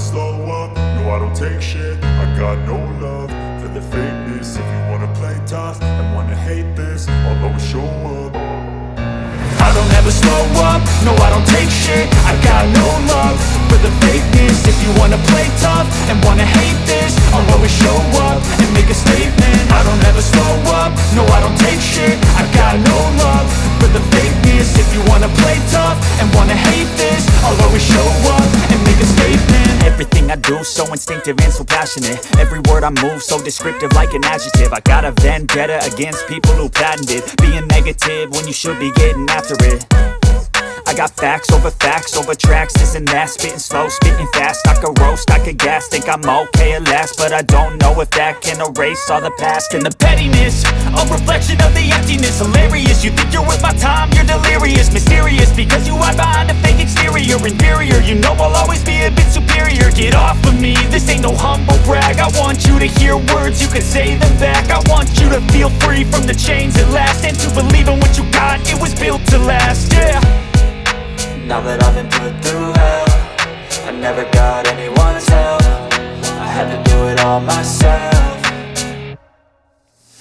slow up, no I don't take shit. I got no love for the fakeness. If you wanna play tough and wanna hate this, I'll always show up. I don't ever slow up, no I don't take shit. I got no love for the fakeness. If you wanna play tough and wanna hate this, I'll always show up and make a statement. I don't ever slow up, no I don't take shit. I got no love for the fakeness. If you wanna play tough and wanna hate this, I'll always show up and make a statement. Everything I do so instinctive and so passionate. Every word I move so descriptive like an adjective. I got a vendetta against people who patented being negative when you should be getting after it. I got facts over tracks, this and that. Spitting slow, spitting fast, I could roast, I could gas. Think I'm okay at last, but I don't know if that can erase all the past. And the pettiness, a reflection of the emptiness. Hilarious, you think you're worth my time, you're delirious. Mysterious, because you hide behind a fake exterior. Inferior, you know I'll always be a bit superior. Get off of me, this ain't no humble brag. I want you to hear words, you can say them back. I want you to feel free from the chains at last, and to believe in what you got, it was built to last, yeah. Now that I've been put through hell, I never got anyone's help. I had to do it all myself.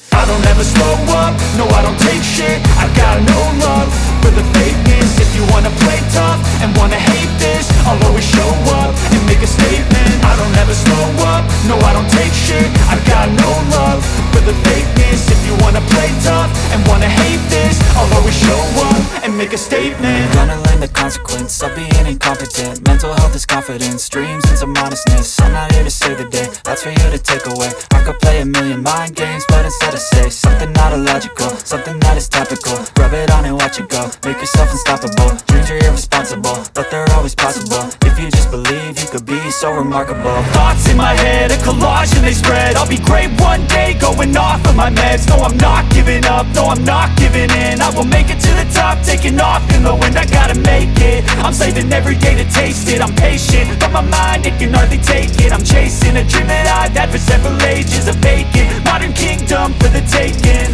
I don't ever slow up, no I don't take shit. I got no love for the fakeness. If you wanna play tough and wanna hate this, I'll always show up and make a statement. I don't ever slow up, no I don't take shit. I got no love for the fakeness. If you wanna play tough and wanna hate this, I'll always show up and make a statement. Gonna learn the consequence of being incompetent. Mental health is confidence, dreams and some modestness. I'm not here to save the day, that's for you to take away. I could play a million mind games, but instead I say something not illogical, something that is topical. Rub it on and watch it go, make yourself unstoppable. Dreams are irresponsible, but they're always possible. If you just believe, you could be so remarkable. Thoughts in my head, a collage and they spread. I'll be great one day, going off of my meds. No, I'm not giving up, no, I'm not giving in. I will make it to the top, taking off in the wind. I gotta make it, I'm saving every day to taste it. I'm patient, but my mind, it can hardly take it. I'm chasing a dream that I've had for several ages. A vacant, modern kingdom for the taking.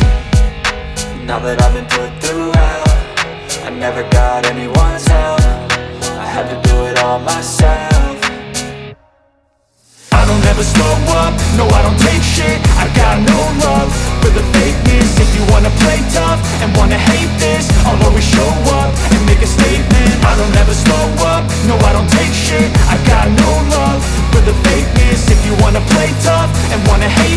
Now that I've been put through hell, I never got anyone's help. I had to do it all myself. I don't ever slow up, no I don't take shit. I got no love for the fakeness. If you wanna play tough and wanna hate this, I'll always show up and make a statement. I don't ever slow up, no I don't take shit. I got no love for the fakeness. If you wanna play tough and wanna hate